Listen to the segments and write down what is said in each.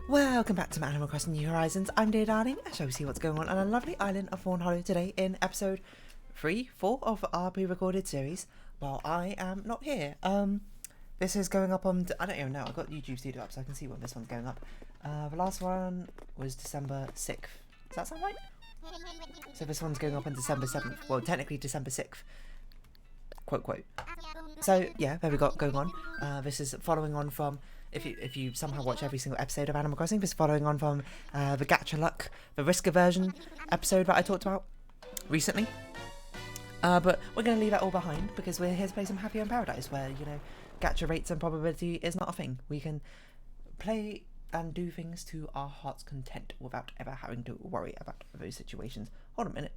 Welcome back to Animal Crossing New Horizons. I'm Dear Darling, and shall we see what's going on a lovely island of Fawnhollow today in episode 3-4 of our pre-recorded series while I am not here. This is going up on, I don't even know, I've got YouTube Studio up so I can see when this one's going up. The last one was December 6th. Does that sound right? So this one's going up on December 7th. Well, technically December 6th. Quote, quote. So, yeah, there we got going on. This is following on from, if you somehow watch every single episode of Animal Crossing, this is following on from the Gacha Luck, the risk aversion episode that I talked about recently. But we're going to leave that all behind because we're here to play some Happier in Paradise where, you know, gacha rates and probability is not a thing. We can play and do things to our heart's content without ever having to worry about those situations. Hold on a minute.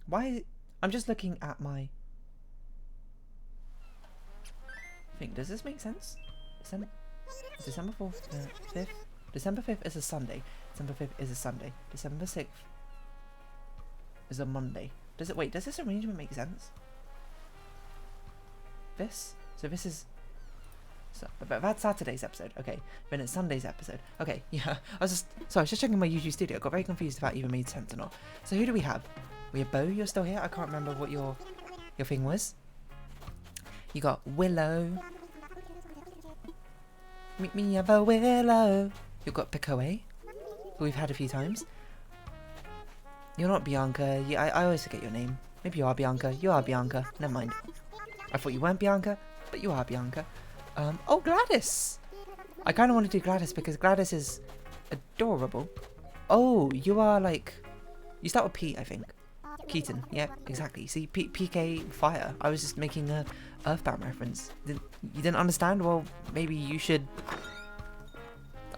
Why? I'm just looking at my thing. Does this make sense? December 4th, 5th? December 5th is a Sunday. December 5th is a Sunday. December 6th is a Monday. Does this arrangement make sense? So this is... but that's Saturday's episode. Okay. Then it's Sunday's episode. Okay, yeah. I was just checking my YouTube Studio. I got very confused if that even made sense or not. So who do we have? We have Bo, you're still here? I can't remember what your thing was. You got Willow. Meet me at the Willow. You've got Picoe, who we've had a few times. You're not Bianca. I always forget your name. Maybe you are Bianca. You are Bianca. Never mind. I thought you weren't Bianca, but you are Bianca. Oh, Gladys. I kind of want to do Gladys because Gladys is adorable. Oh, you are like... You start with P, I think. Keaton. Yeah, exactly. See, PK Fire. I was just making a Earthbound reference. You didn't understand? Well, maybe you should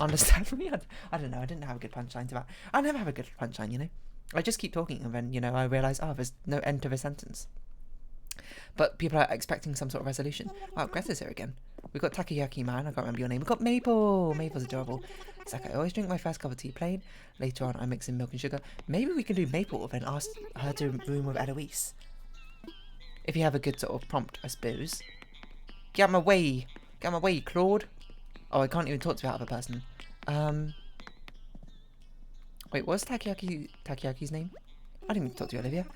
understand me. I don't know. I didn't have a good punchline to that. I never have a good punchline, you know. I just keep talking and then, you know, I realise, oh, there's no end to the sentence. But people are expecting some sort of resolution. Wow, Greta's here again. We've got Takoyaki Man. I can't remember your name. We've got Maple. Maple's adorable. It's like I always drink my first cup of tea plain. Later on, I mix in milk and sugar. Maybe we can do Maple and ask her to room with Eloise. If you have a good sort of prompt, I suppose. Get out my way. Get out my way, Claude. Oh, I can't even talk to that other person. Wait, what's Takoyaki's name? I didn't even talk to you, Olivia.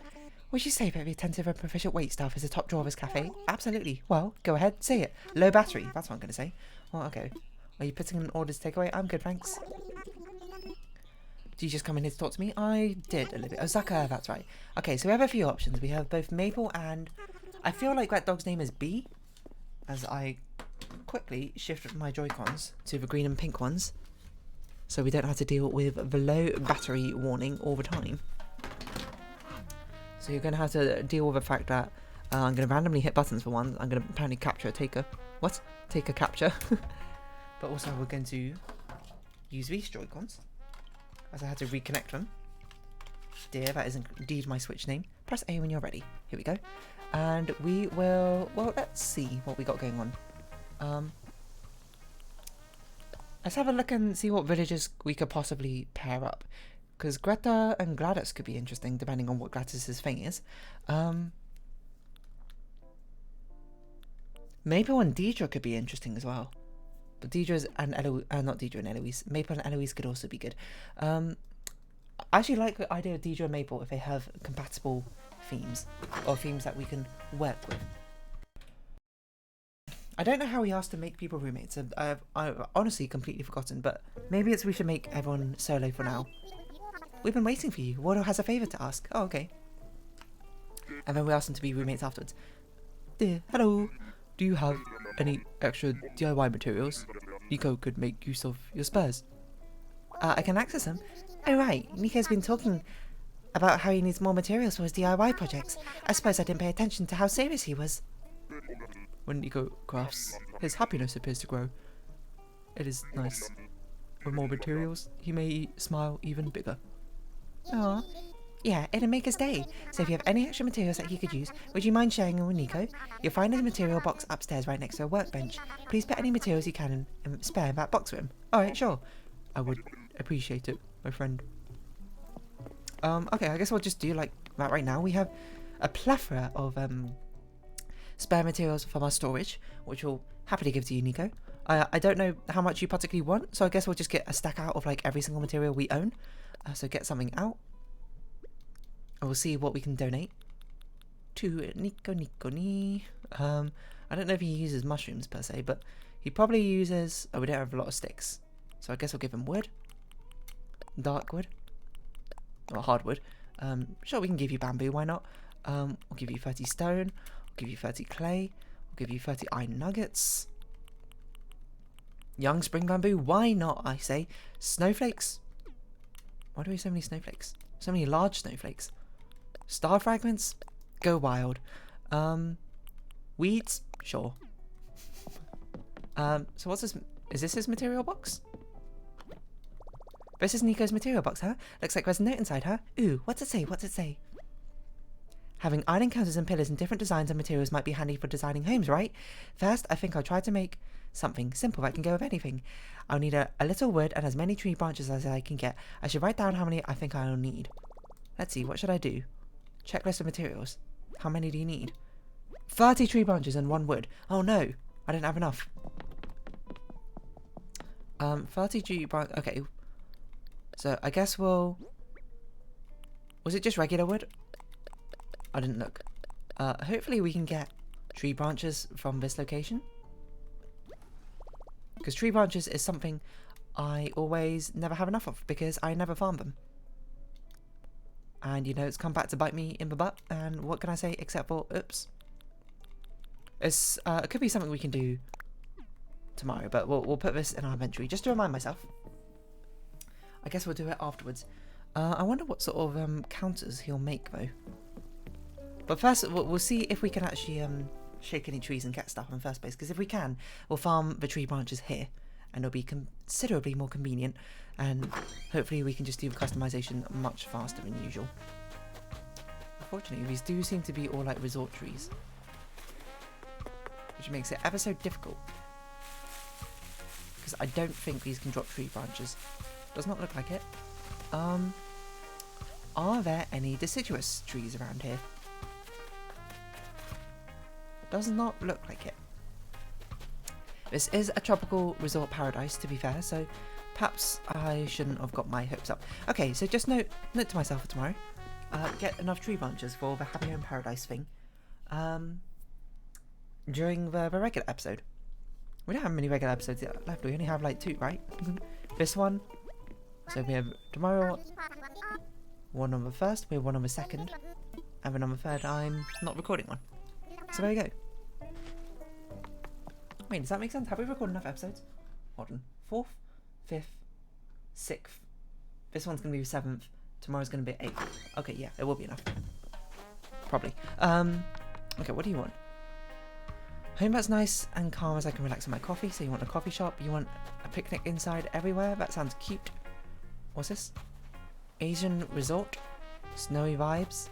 Would you say that the attentive and proficient waitstaff is a top drawer of this cafe? Absolutely. Well, go ahead, say it. Low battery. That's what I'm going to say. Well, okay. Are you putting in orders to take away? I'm good, thanks. Did you just come in here to talk to me? I did, Olivia. Oh, Zaka, that's right. Okay, so we have a few options. We have both Maple and... I feel like that dog's name is B. As I quickly shift my Joy-Cons to the green and pink ones. So we don't have to deal with the low battery warning all the time. So you're going to have to deal with the fact that I'm going to randomly hit buttons for one. I'm going to apparently capture a taker. What? Take a capture. But also we're going to use these Joy-Cons, as I had to reconnect them. Dear, that is indeed my Switch name. Press A when you're ready. Here we go. And we will... Well, let's see what we got going on. Let's have a look and see what villages we could possibly pair up. Because Greta and Gladys could be interesting, depending on what Gladys's thing is. Maple and Deidre could be interesting as well. But Deidre's and Eloise... not Deidre and Eloise. Maple and Eloise could also be good. I actually like the idea of Deidre and Maple if they have compatible themes. Or themes that we can work with. I don't know how we asked to make people roommates. I've honestly completely forgotten. But maybe we should make everyone solo for now. We've been waiting for you. Wardo has a favour to ask. Oh, okay. And then we ask them to be roommates afterwards. Dear, hello. Do you have any extra DIY materials? Nico could make use of your spares. I can access them. Oh, right. Nico's been talking about how he needs more materials for his DIY projects. I suppose I didn't pay attention to how serious he was. When Nico crafts, his happiness appears to grow. It is nice. With more materials, he may smile even bigger. Aw. Yeah, it'll make his day. So if you have any extra materials that he could use, would you mind sharing them with Nico? You'll find a material box upstairs right next to a workbench. Please put any materials you can and spare in that box for him. Alright, sure. I would appreciate it, my friend. Okay, I guess we'll just do like that right now. We have a plethora of spare materials from our storage, which we'll happily give to you, Nico. I don't know how much you particularly want, so I guess we'll just get a stack out of like every single material we own. So get something out. And we'll see what we can donate to Nico. I don't know if he uses mushrooms per se, but he probably uses... Oh, we don't have a lot of sticks. So I guess we'll give him wood. Dark wood. Or hardwood. Sure, we can give you bamboo, why not? We'll give you 30 stone. We'll give you 30 clay. We'll give you 30 iron nuggets. Young spring bamboo, why not, I say. Snowflakes. Why do we have so many snowflakes? So many large snowflakes. Star fragments, go wild. Weeds, sure. So what's this? Is this his material box? This is Nico's material box, huh? Looks like there's a note inside, huh? Ooh, what's it say? What's it say? Having iron counters and pillars in different designs and materials might be handy for designing homes, right? First, I think I'll try to make something simple that can go with anything. I'll need a little wood and as many tree branches as I can get. I should write down how many I think I'll need. Let's see, what should I do? Checklist of materials. How many do you need? 30 tree branches and 1 wood. Oh no, I didn't have enough. 30 tree branches. Okay. So I guess we'll... Was it just regular wood? I didn't look. Hopefully we can get tree branches from this location. Because tree branches is something I always never have enough of because I never farm them. And you know, it's come back to bite me in the butt. And what can I say except for, oops. It's, it could be something we can do tomorrow, but we'll put this in our inventory just to remind myself. I guess we'll do it afterwards. I wonder what sort of counters he'll make though. But first, we'll see if we can actually shake any trees and get stuff in the first place. Because if we can, we'll farm the tree branches here, and it'll be considerably more convenient. And hopefully, we can just do the customization much faster than usual. Unfortunately, these do seem to be all like resort trees, which makes it ever so difficult. Because I don't think these can drop tree branches. Does not look like it. Are there any deciduous trees around here? Does not look like it. This is a tropical resort paradise, to be fair, so perhaps I shouldn't have got my hopes up. Okay, so just note to myself for tomorrow. Get enough tree branches for the Happy Home Paradise thing. During the regular episode. We don't have many regular episodes yet left. We only have like 2, right? This one. So we have tomorrow one on the 1st, we have one on the 2nd, and then on the 3rd I'm not recording one. So there you go. Wait, does that make sense? Have we recorded enough episodes? Hold on. 4th, 5th, 6th. This one's going to be the 7th. Tomorrow's going to be 8th. Okay, yeah, it will be enough. Probably. Okay, what do you want? Home that's nice and calm as I can relax on my coffee. So you want a coffee shop? You want a picnic inside everywhere? That sounds cute. What's this? Asian resort? Snowy vibes?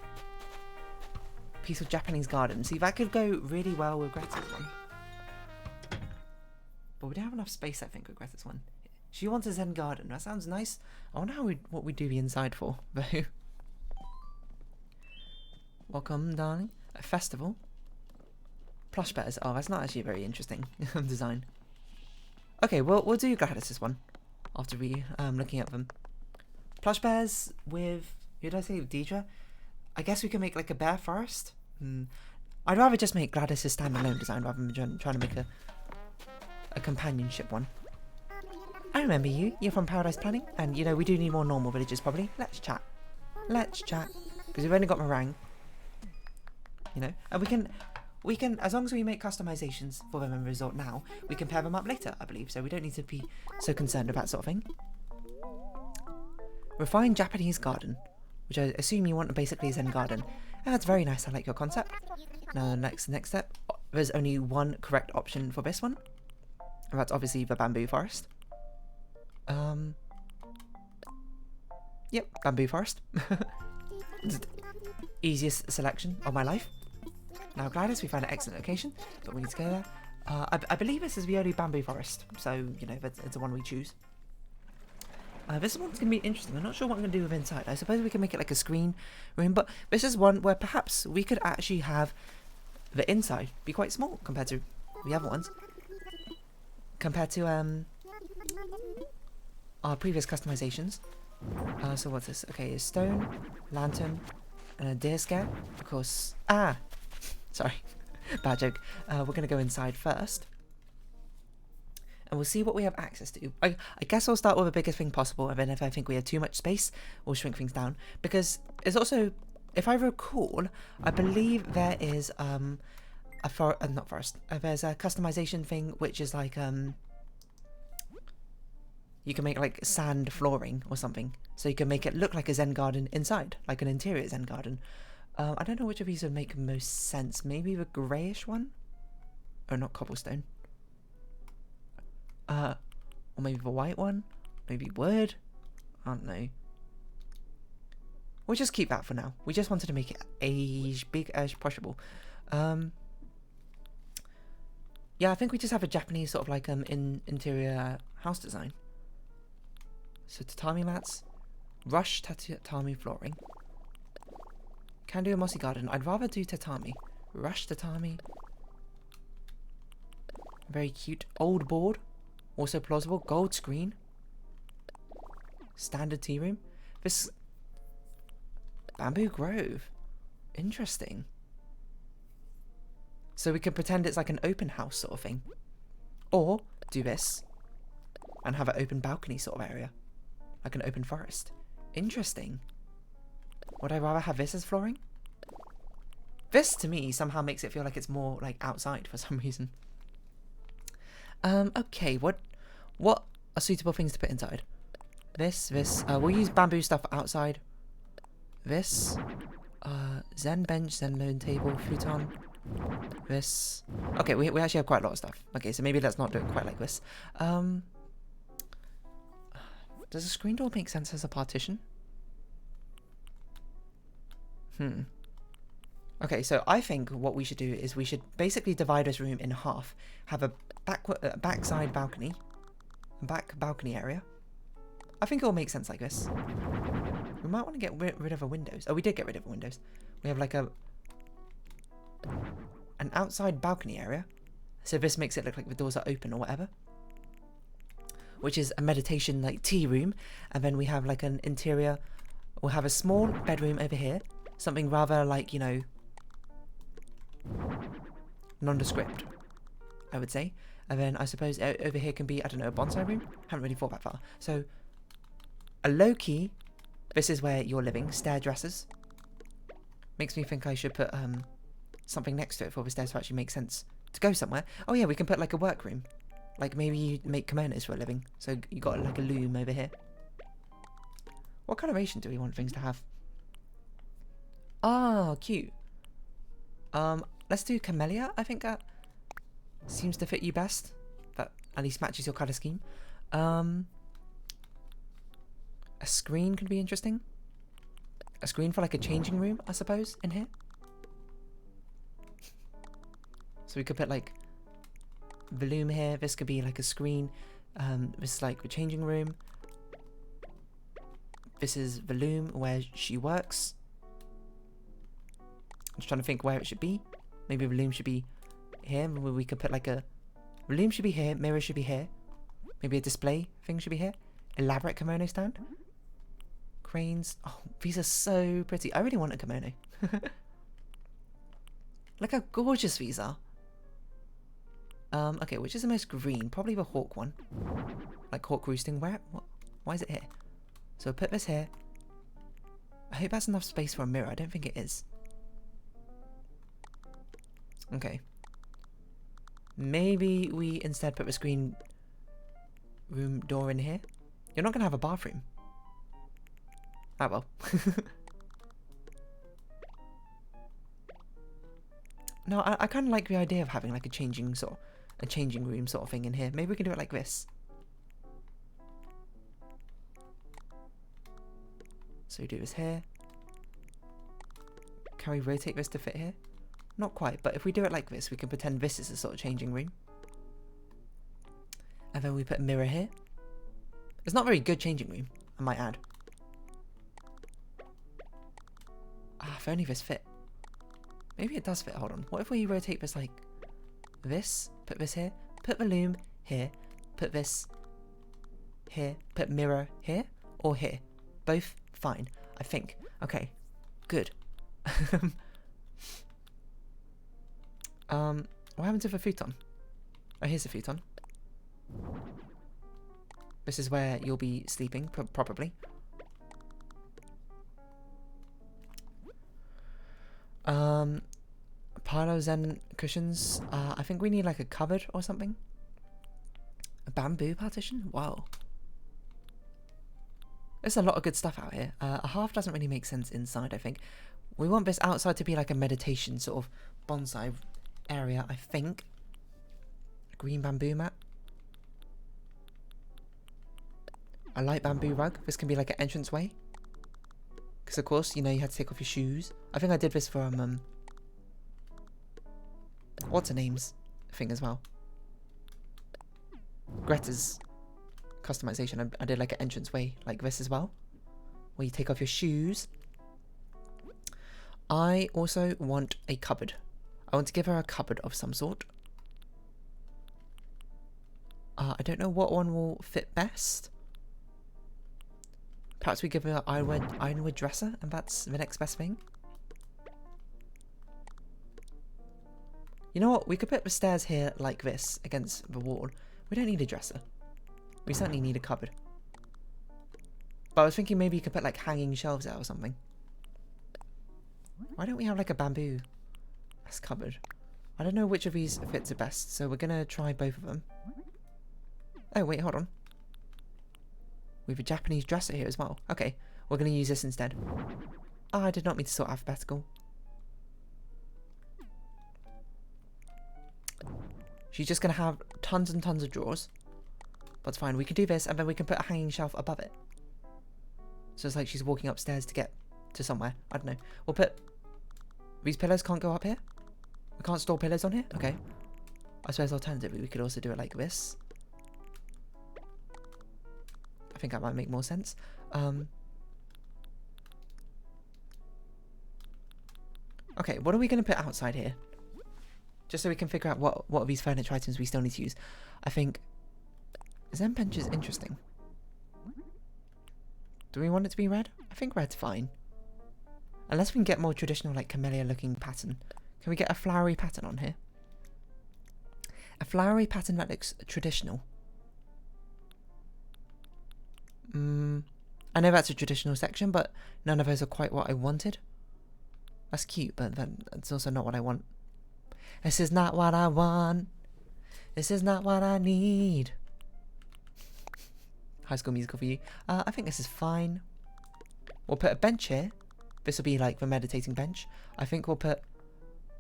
Peaceful Japanese garden. See, that could go really well with Greta's one. But we don't have enough space, I think, with Greta's one. She wants a zen garden. That sounds nice. I wonder what we do the inside for, though. Welcome, darling. A festival. Plush bears. Oh, that's not actually a very interesting design. Okay, we'll do Gladys' one after we looking at them. Plush bears with, who did I say, Deidre? I guess we can make like a bear forest. I'd rather just make Gladys' standalone design rather than trying to make a companionship one. I remember you. You're from Paradise Planning, and you know we do need more normal villagers probably. Let's chat. Let's chat because we've only got meringue. You know, and we can as long as we make customizations for them in the resort now, we can pair them up later, I believe. So we don't need to be so concerned with that sort of thing. Refined Japanese garden, which I assume you want basically a zen garden. That's very nice. I like your concept. Now, next step. There's only one correct option for this one. And that's obviously the bamboo forest. Yep, bamboo forest. Easiest selection of my life. Now, Gladys, we found an excellent location, but we need to go there. I believe this is the only bamboo forest, so you know it's the one we choose. This one's going to be interesting. I'm not sure what I'm going to do with inside. I suppose we can make it like a screen room, but this is one where perhaps we could actually have the inside be quite small compared to the other ones. compared to our previous customizations. So what's this? Okay, a stone, lantern, and a deer scare. Of course. Ah! Sorry. Bad joke. We're going to go inside first. And we'll see what we have access to. I guess I'll start with the biggest thing possible, and then if I think we have too much space, we'll shrink things down. Because it's also, if I recall, I believe there is not forest. There's a customization thing which is like you can make like sand flooring or something, so you can make it look like a Zen garden inside, like an interior Zen garden. I don't know which of these would make most sense. Maybe the greyish one, or not cobblestone. Or maybe the white one, maybe wood. I don't know. We'll just keep that for now. We just wanted to make it as big as possible. Yeah, I think we just have a Japanese sort of like interior house design. So tatami mats, rush tatami flooring. Can do a mossy garden. I'd rather do tatami. Rush tatami. Very cute. Old board. Also plausible. Gold screen. Standard tea room. This bamboo grove. Interesting. So we can pretend it's like an open house sort of thing. Or do this and have an open balcony sort of area. Like an open forest. Interesting. Would I rather have this as flooring? This to me somehow makes it feel like it's more like outside for some reason. Okay, what are suitable things to put inside? This, we'll use bamboo stuff outside. This, Zen bench, Zen lone table, futon. This, okay, we actually have quite a lot of stuff. Okay, so maybe let's not do it quite like this. Does a screen door make sense as a partition? Okay, so I think what we should do is we should basically divide this room in half. Have a backside balcony. Back balcony area. I think it will make sense like this. We might want to get rid of the windows. Oh, we did get rid of the windows. We have like an outside balcony area. So this makes it look like the doors are open or whatever. Which is a meditation like tea room. And then we have like an interior. We'll have a small bedroom over here. Something rather like, you know, nondescript, I would say. And then I suppose over here can be, I don't know, a bonsai room? Haven't really thought that far. So, a low-key, this is where you're living, stair dressers. Makes me think I should put something next to it for the stairs to actually make sense to go somewhere. Oh yeah, we can put like a workroom. Like maybe you make kimonos for a living. So you got like a loom over here. What coloration do we want things to have? Oh, cute. Let's do camellia. I think that seems to fit you best. That at least matches your colour scheme. A screen could be interesting. A screen for like a changing room, I suppose, in here. So we could put like the loom here. This could be like a screen. This is like the changing room. This is the loom where she works. I'm just trying to think where it should be. Maybe the loom should be here. Maybe we could put like a... The loom should be here. Mirror should be here. Maybe a display thing should be here. Elaborate kimono stand. Cranes. Oh, these are so pretty. I really want a kimono. Look how gorgeous these are. Okay, which is the most green? Probably the hawk one. Like hawk roosting. Where? What? Why is it here? So I'll put this here. I hope that's enough space for a mirror. I don't think it is. Okay. Maybe we instead put the screen room door in here. You're not going to have a bathroom. Ah, well. No, I kind of like the idea of having like a changing room sort of thing in here. Maybe we can do it like this. So we do this here. Can we rotate this to fit here? Not quite, but if we do it like this, we can pretend this is a sort of changing room. And then we put a mirror here. It's not a very good changing room, I might add. Ah, if only this fit. Maybe it does fit, hold on. What if we rotate this like this? Put this here, put the loom here, put this here, put mirror here, or here. Both fine, I think. Okay, good. What happened to the futon? Oh, here's the futon. This is where you'll be sleeping, probably. Pile of Zen cushions. I think we need like a cupboard or something. A bamboo partition? Wow. There's a lot of good stuff out here. A half doesn't really make sense inside, I think. We want this outside to be like a meditation sort of bonsai area, I think. A green bamboo mat. A light bamboo rug. This can be like an entranceway. Because of course, you know, you had to take off your shoes. I think I did this for what's her name's thing as well. Greta's customization. I did like an entranceway like this as well, where you take off your shoes. I also want a cupboard. I want to give her a cupboard of some sort. I don't know what one will fit best. Perhaps we give her an ironwood dresser, and that's the next best thing. You know what? We could put the stairs here like this against the wall. We don't need a dresser. We certainly need a cupboard. But I was thinking maybe you could put like hanging shelves out or something. Why don't we have like a bamboo as cupboard? I don't know which of these fits the best, so we're gonna try both of them. Oh wait, hold on. We have a Japanese dresser here as well. Okay, we're gonna use this instead. Oh, I did not mean to sort alphabetical. She's just gonna have tons and tons of drawers. That's fine. We can do this, and then we can put a hanging shelf above it. So it's like she's walking upstairs to get to somewhere. I don't know. We'll put... These pillows can't go up here? We can't store pillows on here? Okay. I suppose alternatively we could also do it like this. I think that might make more sense. Okay, what are we going to put outside here? Just so we can figure out what of these furniture items we still need to use. I think... Zen bench is interesting. Do we want it to be red? I think red's fine. Unless we can get more traditional, like, camellia looking pattern. Can we get a flowery pattern on here? A flowery pattern that looks traditional. I know that's a traditional section, but none of those are quite what I wanted. That's cute, but that's also not what I want. This is not what I want. This is not what I need. High School Musical for you. I think this is fine. We'll put a bench here. This will be like the meditating bench. I think we'll put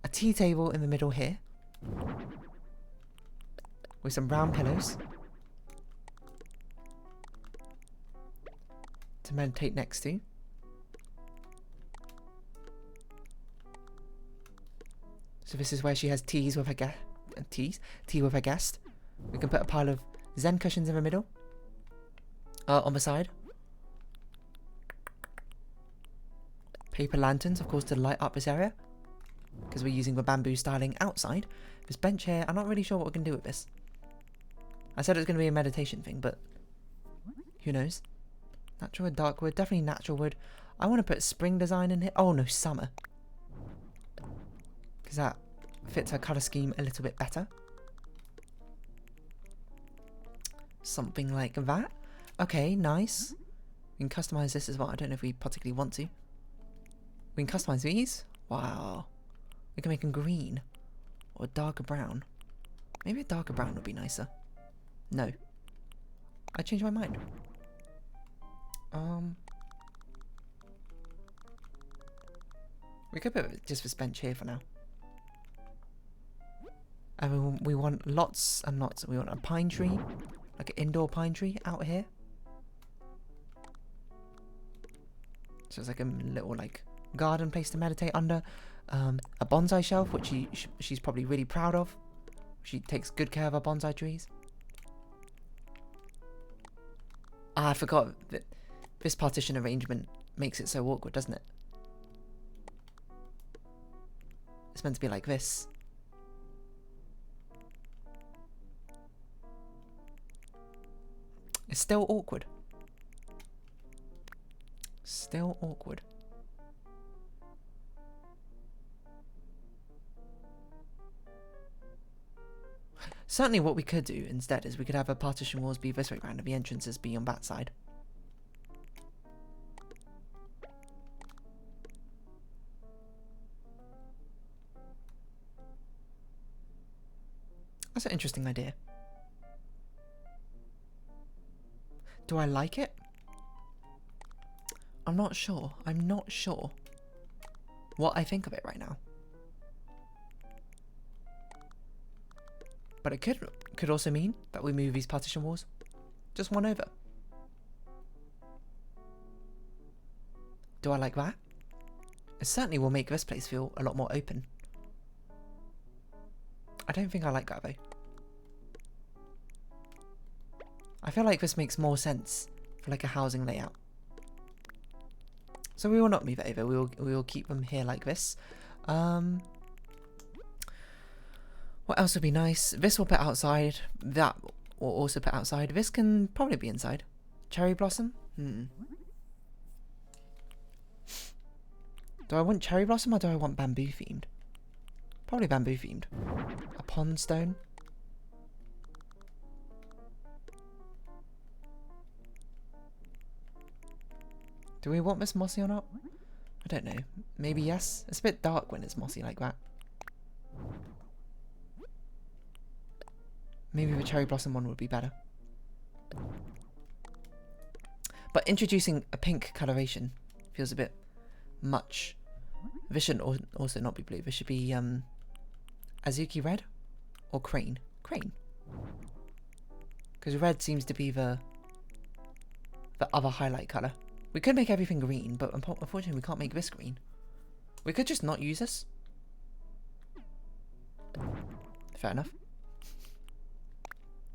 a tea table in the middle here. With some round pillows. To meditate next to. So this is where she has teas with her tea with her guest. We can put a pile of Zen cushions in the middle. On the side. Paper lanterns, of course, to light up this area. Because we're using the bamboo styling outside. This bench here, I'm not really sure what we can do with this. I said it was going to be a meditation thing, but who knows? Natural wood, dark wood, definitely natural wood. I want to put spring design in here. Oh no, summer. Because that fits her colour scheme a little bit better. Something like that. Okay, nice. We can customise this as well. I don't know if we particularly want to. We can customise these. Wow. We can make them green. Or darker brown. Maybe a darker brown would be nicer. No. I changed my mind. We could put just this bench here for now. And we want lots and lots. We want a pine tree. Like an indoor pine tree out here. So it's like a little like garden place to meditate under. A bonsai shelf, which she's probably really proud of. She takes good care of her bonsai trees. Ah, I forgot that this partition arrangement makes it so awkward, doesn't it? It's meant to be like this. It's still awkward. Still awkward. Certainly what we could do instead is we could have a partition walls be this way round and the entrances be on that side. That's an interesting idea. Do I like it? I'm not sure. I'm not sure what I think of it right now. But it could also mean that we move these partition walls just one over. Do I like that? It certainly will make this place feel a lot more open. I don't think I like that though. I feel like this makes more sense for like a housing layout. So we will not move it over. We will keep them here like this. What else would be nice? This will put outside. That will also put outside. This can probably be inside. Cherry blossom? Do I want cherry blossom or do I want bamboo themed? Probably bamboo themed. A pond stone. Do we want this mossy or not? I don't know. Maybe yes. It's a bit dark when it's mossy like that. Maybe the cherry blossom one would be better. But introducing a pink coloration feels a bit much. This should also not be blue. This should be Azuki red or crane. Crane. Because red seems to be the other highlight colour. We could make everything green, but unfortunately we can't make this green. We could just not use this. Fair enough.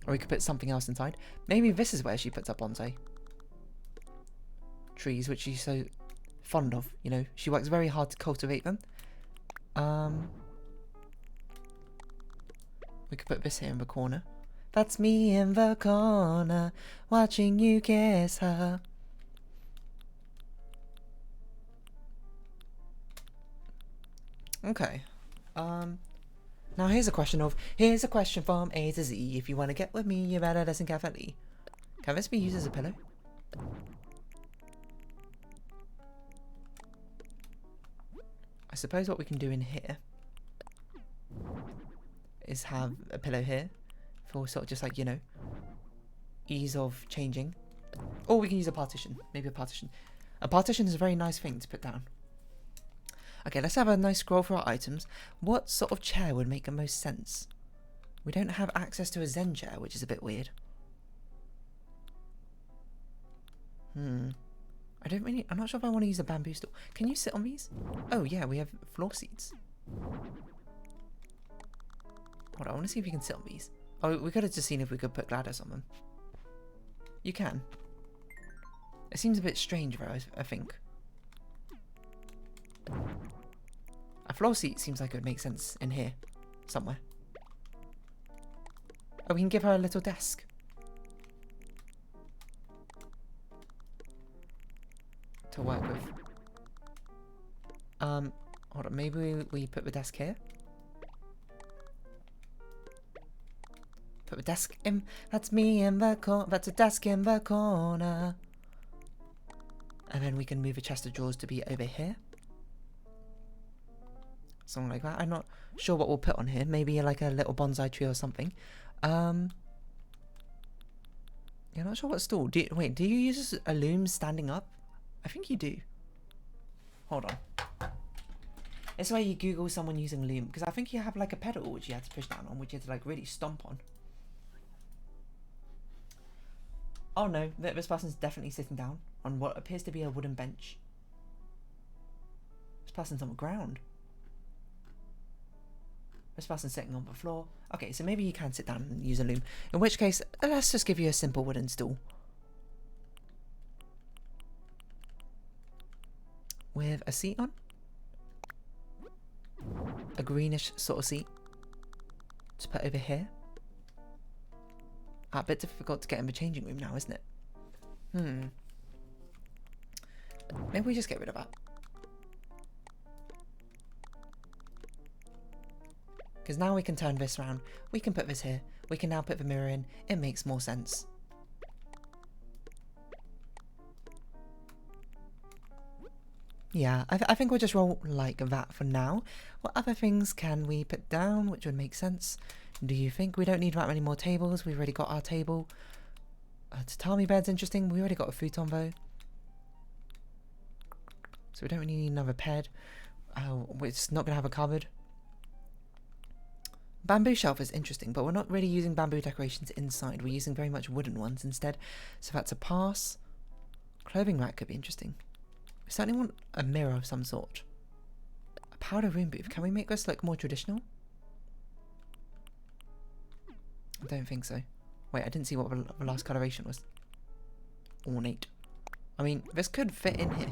Or we could put something else inside. Maybe this is where she puts up bonsai trees, which she's so fond of. You know, she works very hard to cultivate them. We could put this here in the corner. That's me in the corner, watching you kiss her. Okay. Now here's a question from A to Z. If you want to get with me, you better listen carefully. Can this be used as a pillow? I suppose what we can do in here is have a pillow here for sort of just like, you know, ease of changing. Or we can use a partition. Maybe a partition. A partition is a very nice thing to put down. Okay, let's have a nice scroll for our items. What sort of chair would make the most sense? We don't have access to a Zen chair, which is a bit weird. I'm not sure if I want to use a bamboo stool. Can you sit on these? Oh yeah, we have floor seats. Hold on, I want to see if you can sit on these. Oh, we could have just seen if we could put Gladys on them. You can. It seems a bit strange though, I think. A floor seat seems like it would make sense in here, somewhere. Oh, we can give her a little desk. To work with. Hold on, maybe we put the desk here. Put the desk in, that's me in the corner, that's a desk in the corner. And then we can move a chest of drawers to be over here. Something like that. I'm not sure what we'll put on here. Maybe like a little bonsai tree or something. Yeah, not sure what stool. Do you use a loom standing up? I think you do. Hold on. It's where you Google someone using a loom. Because I think you have like a pedal which you had to push down on. Which you had to like really stomp on. Oh no. This person's definitely sitting down on what appears to be a wooden bench. This person's on the ground. This person's sitting on the floor. Okay, so maybe you can sit down and use a loom. In which case, let's just give you a simple wooden stool. With a seat on. A greenish sort of seat. To put over here. A bit difficult to get in the changing room now, isn't it? Maybe we just get rid of that. Because now we can turn this around. We can put this here. We can now put the mirror in. It makes more sense. Yeah, I think we'll just roll like that for now. What other things can we put down which would make sense? Do you think? We don't need that many more tables. We've already got our table. Tatami bed's interesting. We already got a futon though. So we don't really need another bed. We're just not going to have a cupboard. Bamboo shelf is interesting, but we're not really using bamboo decorations inside. We're using very much wooden ones instead. So that's a pass. Clothing rack could be interesting. We certainly want a mirror of some sort. A powder room booth. Can we make this look more traditional? I don't think so. Wait, I didn't see what the last coloration was. Ornate. I mean, this could fit in here.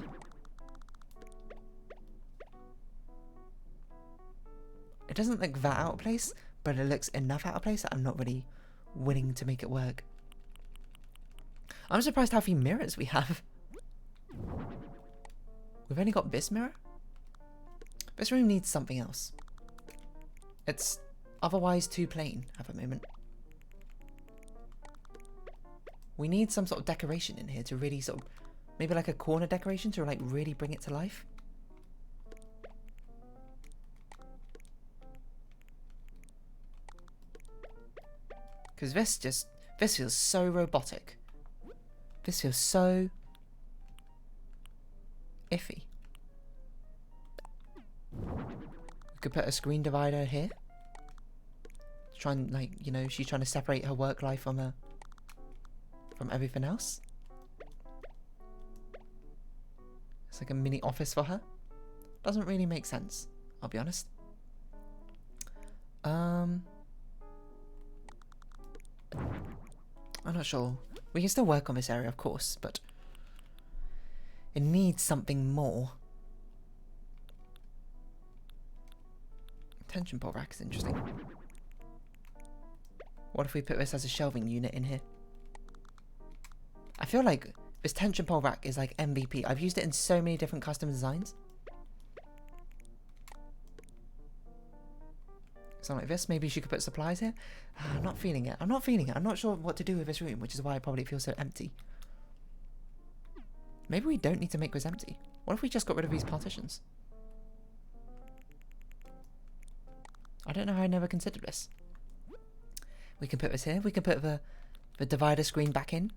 It doesn't look that out of place, but it looks enough out of place that I'm not really willing to make it work. I'm surprised how few mirrors we have. We've only got this mirror. This room needs something else. It's otherwise too plain at the moment. We need some sort of decoration in here to really sort of, maybe like a corner decoration to like really bring it to life. Because this feels so robotic. This feels so iffy. We could put a screen divider here. Try and, like, you know, she's trying to separate her work life from everything else. It's like a mini office for her. Doesn't really make sense, I'll be honest. I'm not sure. We can still work on this area, of course, but it needs something more. Tension pole rack is interesting. What if we put this as a shelving unit in here? I feel like this tension pole rack is like MVP. I've used it in so many different custom designs. Something like this. Maybe she could put supplies here. I'm not feeling it. I'm not feeling it. I'm not sure what to do with this room, which is why it probably feels so empty. Maybe we don't need to make this empty. What if we just got rid of these partitions? I don't know how I never considered this. We can put this here. We can put the divider screen back in.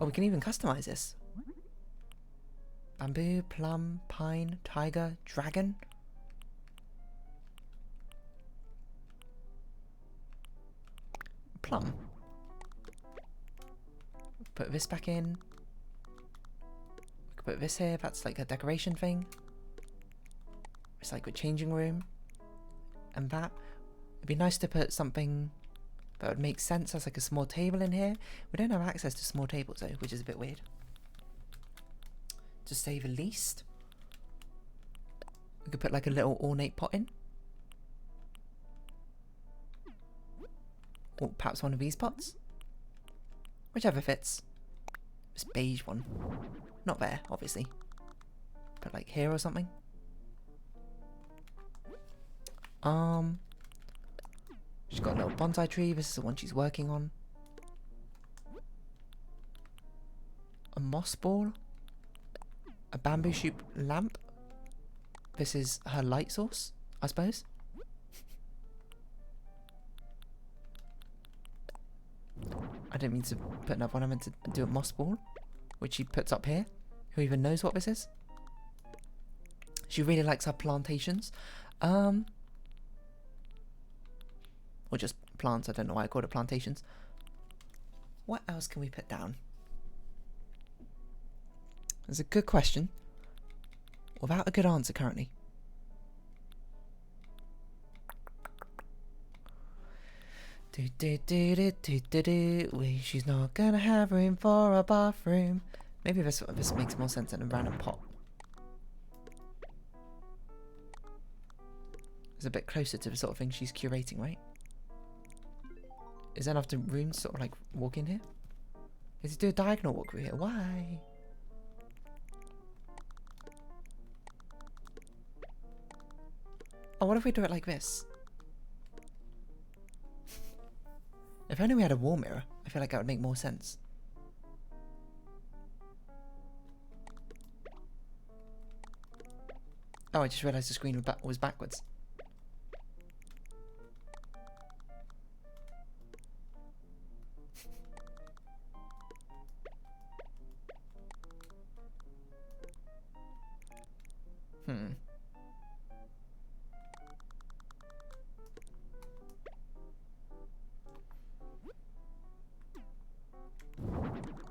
Or we can even customize this. Bamboo, plum, pine, tiger, dragon. Plum. Put this back in. We could put this here. That's like a decoration thing. It's like a changing room. And that. It'd be nice to put something that would make sense as like a small table in here. We don't have access to small tables though, which is a bit weird. To say the least. We could put like a little ornate pot in. Or perhaps one of these pots. Whichever fits. This beige one. Not there, obviously. Put like here or something. She's got a little bonsai tree. This is the one she's working on. A moss ball. A bamboo shoot lamp. This is her light source, I suppose. I didn't mean to put another one. I meant to do a moss ball, which she puts up here. Who even knows what this is? She really likes her plantations. Or just plants. I don't know why I called it plantations. What else can we put down? It's a good question. Without a good answer currently. She's not gonna have room for a bathroom. Maybe this makes more sense than a random pot. It's a bit closer to the sort of thing she's curating, right? Is there enough room to sort of like walk in here? Let's do a diagonal walk through here. Why? Oh, what if we do it like this? If only we had a wall mirror, I feel like that would make more sense. Oh, I just realised the screen was backwards.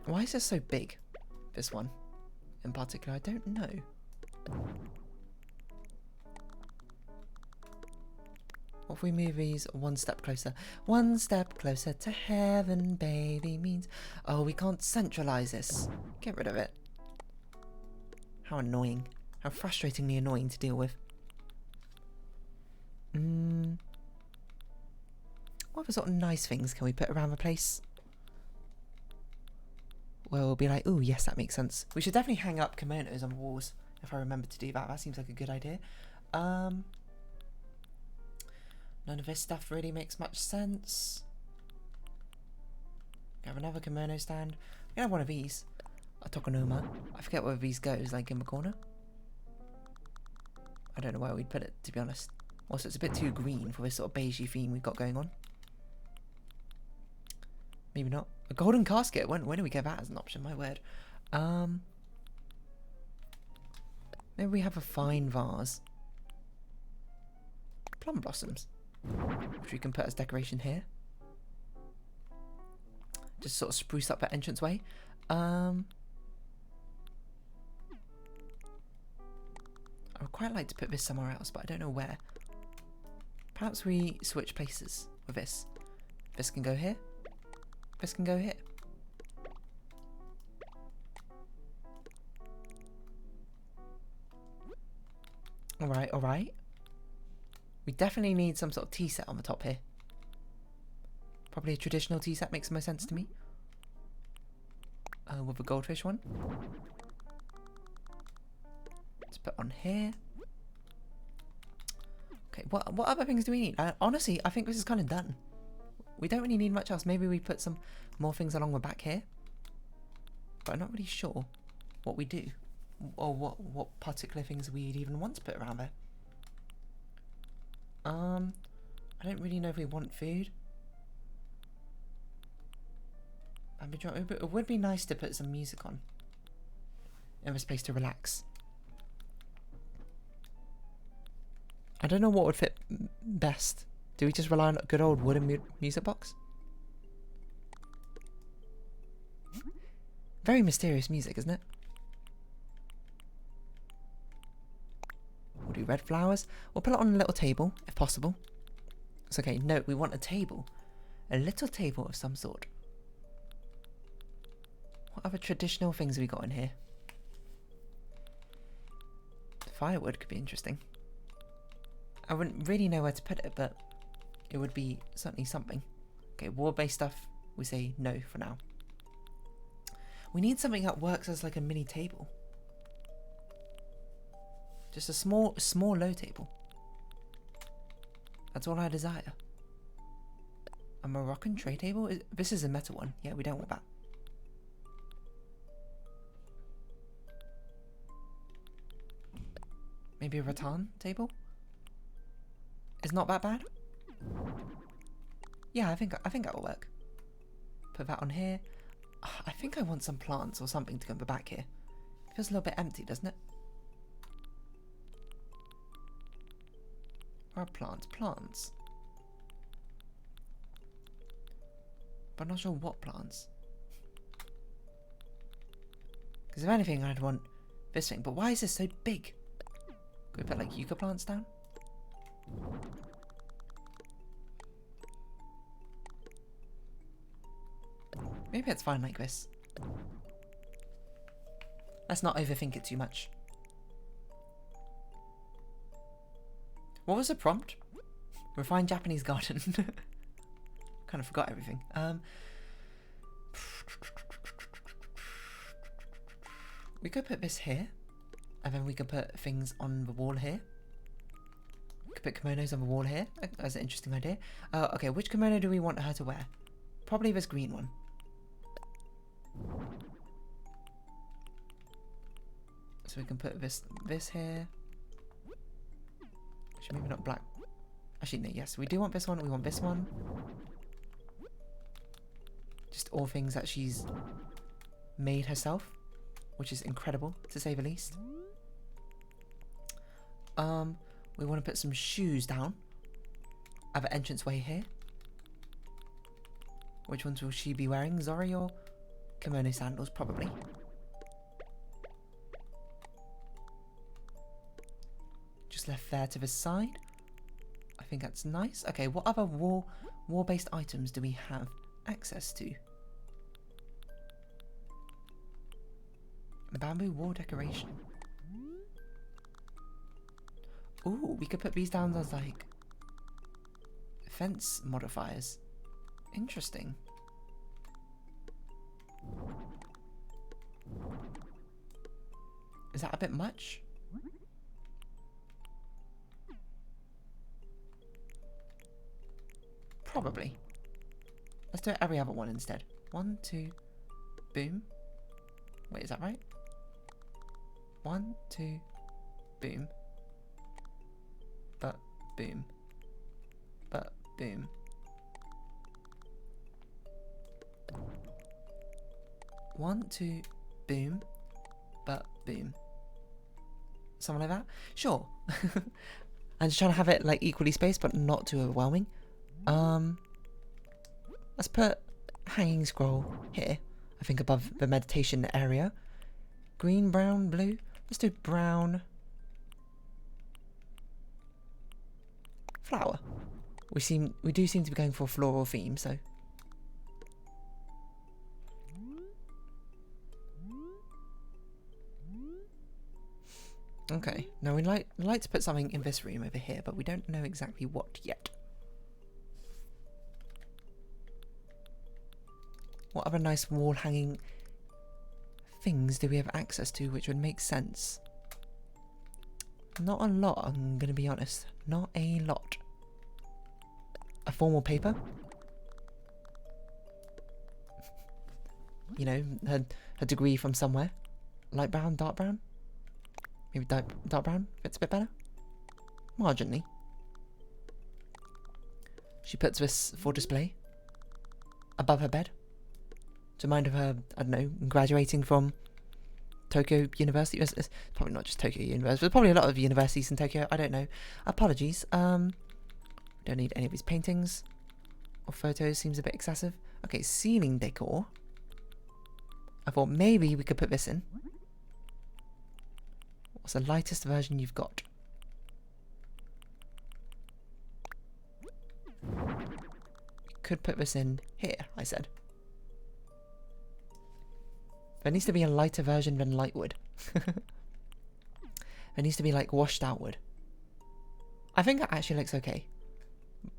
Why is this so big? This one, in particular, I don't know. What if we move these one step closer? One step closer to heaven, baby means... Oh, we can't centralise this. Get rid of it. How annoying. How frustratingly annoying to deal with. What other sort of nice things can we put around the place? Well, we'll be like, ooh, yes, that makes sense. We should definitely hang up kimonos on the walls, if I remember to do that. That seems like a good idea. None of this stuff really makes much sense. We have another kimono stand. We can have one of these. A tokonoma. I forget where these goes, like in the corner. I don't know where we'd put it, to be honest. Also, it's a bit too green for this sort of beigey theme we've got going on. Maybe not. A golden casket. When do we get that as an option? My word. Maybe we have a fine vase. Plum blossoms, which we can put as decoration here. Just sort of spruce up that entranceway. I would quite like to put this somewhere else, but I don't know where. Perhaps we switch places with this. This can go here. This can go here. Alright, alright. We definitely need some sort of tea set on the top here. Probably a traditional tea set makes the most sense to me. With a goldfish one. Let's put on here. Okay, what other things do we need? Honestly, I think this is kind of done. We don't really need much else. Maybe we put some more things along the back here. But I'm not really sure what we do. Or what particular things we'd even want to put around there. I don't really know if we want food. It would be nice to put some music on. In this place to relax. I don't know what would fit best. Do we just rely on a good old wooden music box? Very mysterious music, isn't it? We'll do red flowers. We'll put it on a little table, if possible. It's okay. No, we want a table. A little table of some sort. What other traditional things have we got in here? Firewood could be interesting. I wouldn't really know where to put it, but it would be certainly something. Okay, war-based stuff, we say no for now. We need something that works as like a mini table. Just a small low table. That's all I desire. A Moroccan tray table? This is a metal one. Yeah, we don't want that. Maybe a rattan table? It's not that bad. Yeah, I think that will work. Put that on here. I think I want some plants or something to go in the back here. It feels a little bit empty, doesn't it? Where are plants? Plants. But I'm not sure what plants. Because if anything, I'd want this thing. But why is this so big? Could we put like yucca plants down? Maybe it's fine like this. Let's not overthink it too much. What was the prompt? Refined Japanese garden. Kind of forgot everything. We could put this here, and then we could put things on the wall here. We could put kimonos on the wall here. That's an interesting idea. Okay, which kimono do we want her to wear? Probably this green one. So we can put this here. Actually, maybe not black. Actually, no, yes, we do want this one. We want this one. Just all things that she's made herself, which is incredible, to say the least. We want to put some shoes down at the entranceway here. Which ones will she be wearing? Zori or kimono sandals, probably. Just left there to the side. I think that's nice. Okay, what other wall-based items do we have access to? The bamboo wall decoration. Ooh, we could put these down as like fence modifiers. Interesting. Is that a bit much? Probably. Let's do it every other one instead. 1, 2, boom. Wait, is that right? 1, 2, boom. But boom. But boom. One, two, boom, but boom. Something like that? Sure. I'm just trying to have it like equally spaced, but not too overwhelming. Let's put hanging scroll here. I think above the meditation area. Green, brown, blue. Let's do brown. Flower. We do seem to be going for a floral theme, so. Okay, now we'd like to put something in this room over here, but we don't know exactly what yet. What other nice wall hanging things do we have access to which would make sense? Not a lot, I'm going to be honest. Not a lot. A formal paper? You know, her degree from somewhere. Light brown, dark brown? Maybe dark brown fits a bit better. Marginally. She puts this for display above her bed to remind of her, I don't know, graduating from Tokyo University. It's probably not just Tokyo University, but probably a lot of universities in Tokyo. I don't know. Apologies. Don't need any of these paintings or photos. Seems a bit excessive. Okay, ceiling decor. I thought maybe we could put this in. What's the lightest version you've got? Could put this in here, I said. There needs to be a lighter version than lightwood. There needs to be like washed out wood. I think that actually looks okay.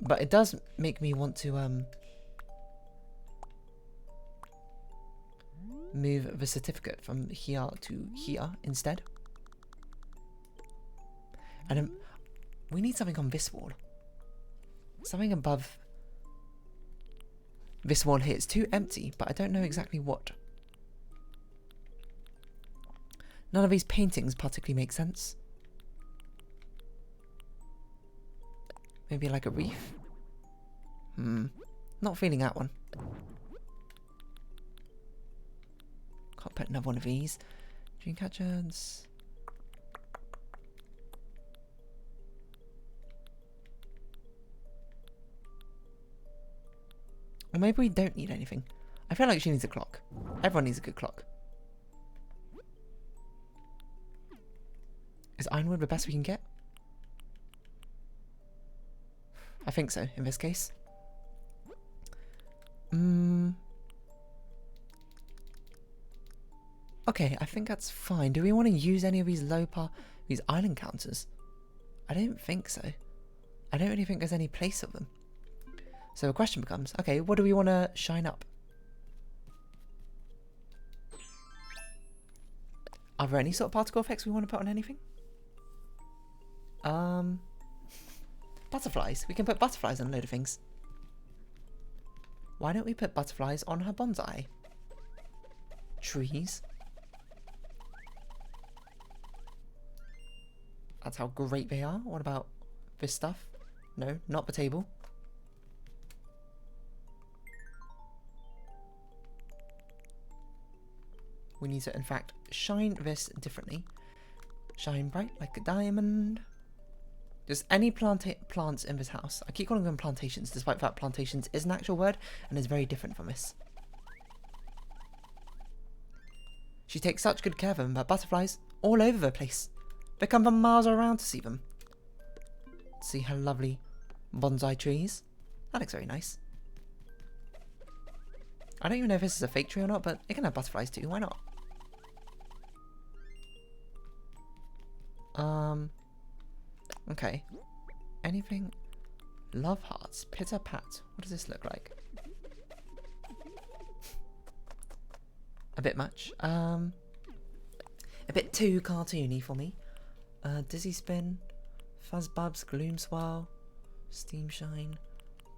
But it does make me want to move the certificate from here to here instead. And we need something on this wall. Something above this wall here. It's too empty, but I don't know exactly what. None of these paintings particularly make sense. Maybe like a reef? Not feeling that one. Can't put another one of these. Dreamcatchers. Or maybe we don't need anything. I feel like she needs a clock. Everyone needs a good clock. Is ironwood the best we can get? I think so, in this case. Okay, I think that's fine. Do we want to use any of these these island counters? I don't think so. I don't really think there's any place of them. So the question becomes, okay, what do we want to shine up? Are there any sort of particle effects we want to put on anything? Butterflies. We can put butterflies on a load of things. Why don't we put butterflies on her bonsai? Trees. That's how great they are. What about this stuff? No, not the table. We need to, in fact, shine this differently. Shine bright like a diamond. There's any plants in this house. I keep calling them plantations, despite that plantations is an actual word and is very different from this. She takes such good care of them, but butterflies all over the place. They come from miles around to see them. See her lovely bonsai trees. That looks very nice. I don't even know if this is a fake tree or not, but it can have butterflies too. Why not? Okay. Anything? Love hearts. Pitter pat. What does this look like? A bit much. A bit too cartoony for me. Dizzy spin. Fuzzbubs. Gloom swirl. Steam shine.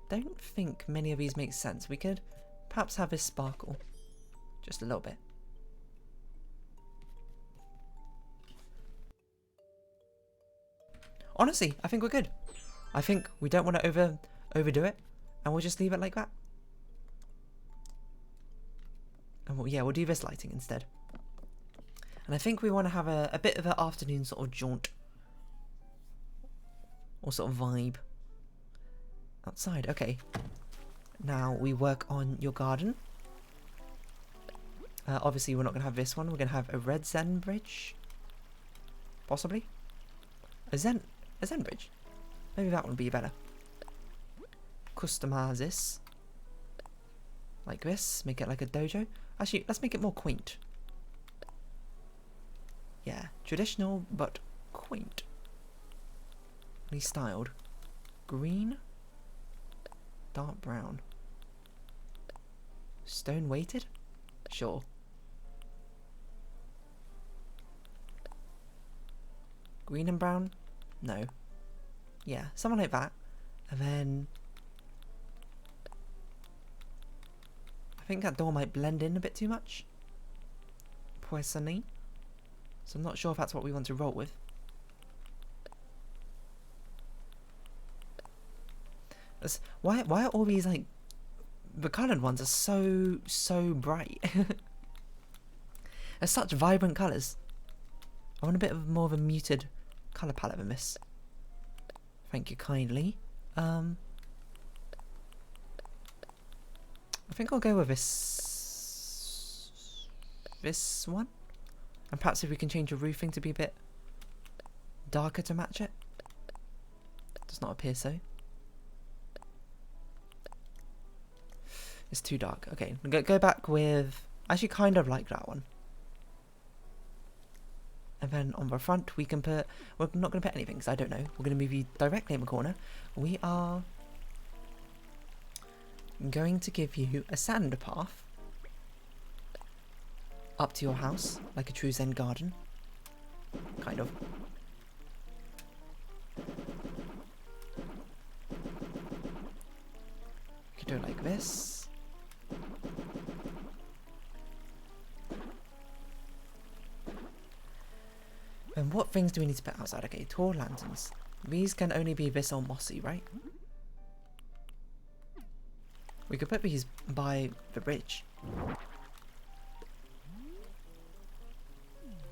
Don't think many of these make sense. We could perhaps have this sparkle. Just a little bit. Honestly, I think we're good. I think we don't want to overdo it, and we'll just leave it like that. And we'll do this lighting instead. And I think we want to have a bit of an afternoon sort of jaunt. Or sort of vibe. Outside, okay. Now we work on your garden. Obviously we're not going to have this one. We're going to have a red Zen bridge. Possibly. A Zen bridge. Maybe that one would be better. Customize this. Like this. Make it like a dojo. Actually, let's make it more quaint. Yeah. Traditional, but quaint. Styled. Green. Dark brown. Stone weighted? Sure. Green and brown? No. Yeah, something like that. And then I think that door might blend in a bit too much. Poissonné. So I'm not sure if that's what we want to roll with. Why are all these, like, the coloured ones are so bright? They're such vibrant colours. I want a bit of more of a muted colour palette than this. Thank you kindly. I think I'll go with this one. And perhaps if we can change the roofing to be a bit darker to match it. Does not appear so. It's too dark. Okay, go back with... I actually kind of like that one. And then on the front we can put... We're not going to put anything because I don't know. We're going to move you directly in the corner. We are going to give you a sand path up to your house, like a true Zen garden. Kind of. You can do it like this. And what things do we need to put outside? Okay, tall lanterns. These can only be this or mossy, right? We could put these by the bridge.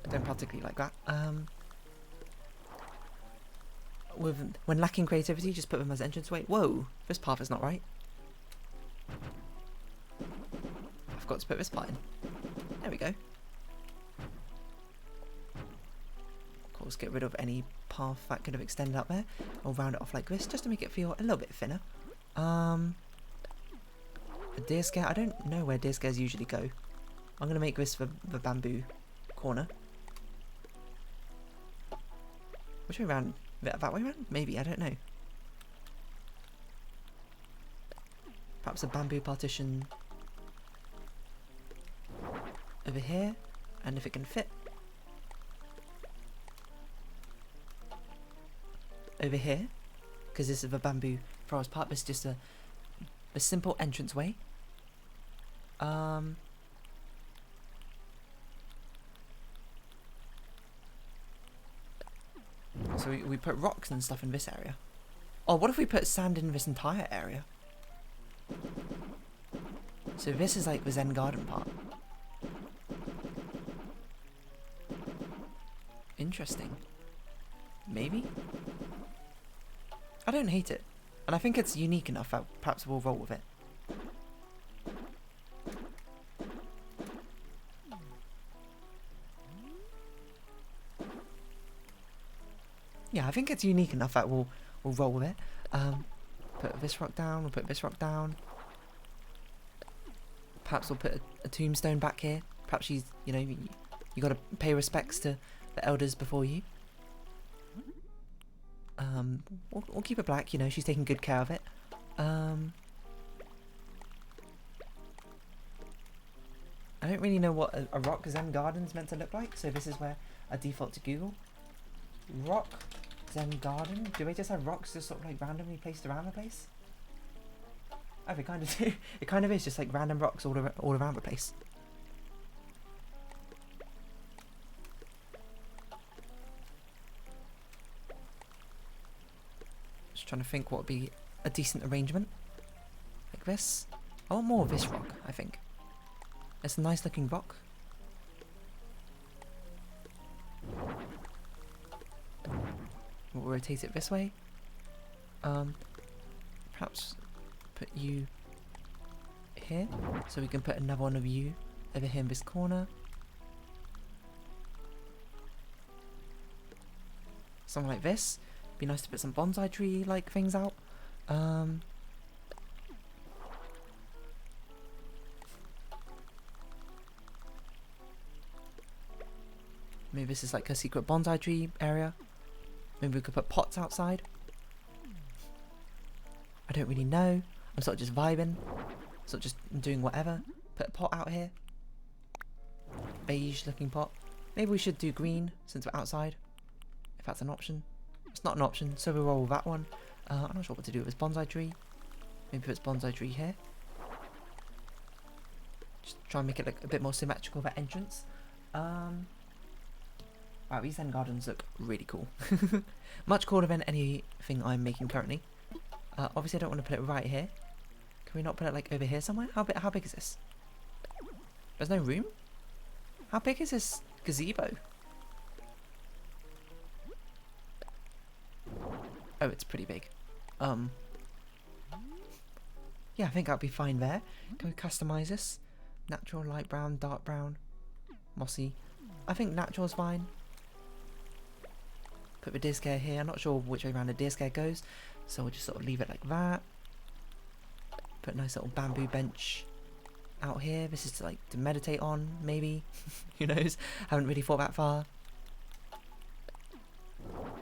Don't particularly like that. When lacking creativity, just put them as entranceway. Whoa, this path is not right. I forgot to put this part in. There we go. Of course, get rid of any path that could have extended up there. I'll round it off like this, just to make it feel a little bit thinner. A deer scare. I don't know where deer scares usually go. I'm going to make this the bamboo corner. Which way around? That way around? Maybe, I don't know. Perhaps a bamboo partition over here. And if it can fit, over here, because this is the bamboo forest part. It's just a simple entranceway. So we put rocks and stuff in this area. Oh, what if we put sand in this entire area? So this is like the Zen garden part. Interesting. Maybe? I don't hate it. And I think it's unique enough that perhaps we'll roll with it. Yeah, I think it's unique enough that we'll roll with it. Put this rock down, we'll put this rock down. Perhaps we'll put a tombstone back here. Perhaps she's, you know, you gotta pay respects to the elders before you. We'll keep it black, you know, she's taking good care of it. I don't really know what a rock Zen garden's meant to look like, so this is where I default to Google. Rock Zen garden? Do they just have rocks just sort of like randomly placed around the place? Oh, they kind of do. It kind of is just like random rocks all around the place. Just trying to think what would be a decent arrangement. Like this. I want more of this rock, I think. It's a nice looking rock. We'll rotate it this way. Perhaps put you here, so we can put another one of you over here in this corner. Something like this. Be nice to put some bonsai tree like things out. Maybe this is like a secret bonsai tree area. Maybe we could put pots outside. I don't really know. I'm sort of just vibing. Sort of just doing whatever. Put a pot out here. Beige looking pot. Maybe we should do green since we're outside. If that's an option. It's not an option, so we'll roll with that one. I'm not sure what to do with this bonsai tree. Maybe put this bonsai tree here. Just try and make it look a bit more symmetrical, that entrance. Wow, these Zen gardens look really cool. Much cooler than anything I'm making currently. Obviously I don't want to put it right here. Can we not put it like over here somewhere? How big is this? There's no room? How big is this gazebo? Oh, it's pretty big. Yeah, I think I'll be fine there. Can we customize this? Natural, light brown, dark brown, mossy. I think natural's fine. Put the deer scare here. I'm not sure which way around the deer scare goes, so we'll just sort of leave it like that. Put a nice little bamboo bench out here. This is like to meditate on, maybe. Who knows? Haven't really thought that far.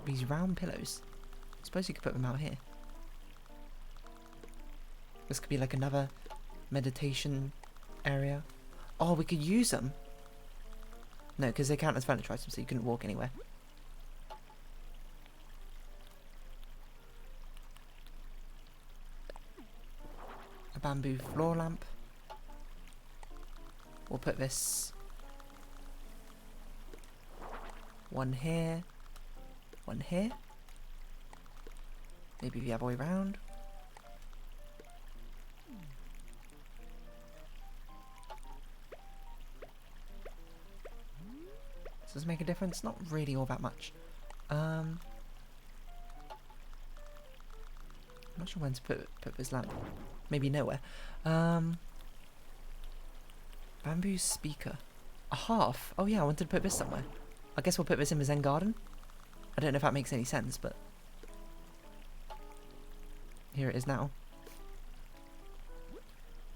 These round pillows. I suppose you could put them out here. This could be like another meditation area. Oh, we could use them. No, because they count as furniture items, so you couldn't walk anywhere. A bamboo floor lamp. We'll put this one here, one here. Maybe the other way around. Does this make a difference? Not really all that much. I'm not sure when to put this lamp. Maybe nowhere. Bamboo speaker. A half? Oh yeah, I wanted to put this somewhere. I guess we'll put this in the Zen garden. I don't know if that makes any sense, but here it is now.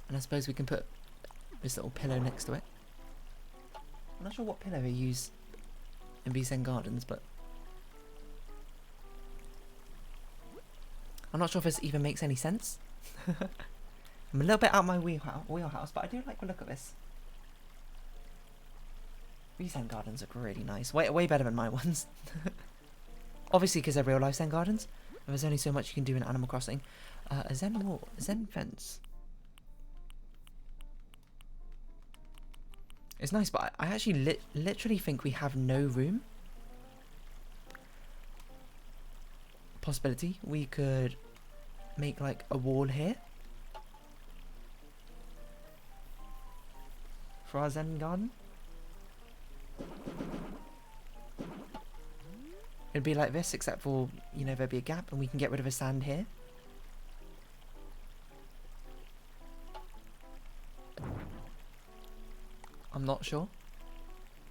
And I suppose we can put this little pillow next to it. I'm not sure what pillow they use in these Zen gardens, but I'm not sure if this even makes any sense. I'm a little bit out of my wheelhouse, but I do like the look of this. These Zen gardens look really nice. Way better than my ones. Obviously, because they're real life Zen gardens, and there's only so much you can do in Animal Crossing. A Zen wall, Zen fence. It's nice, but I actually literally think we have no room. Possibility, we could make like a wall here for our Zen garden. It'd be like this, except for, you know, there'd be a gap and we can get rid of the sand here. I'm not sure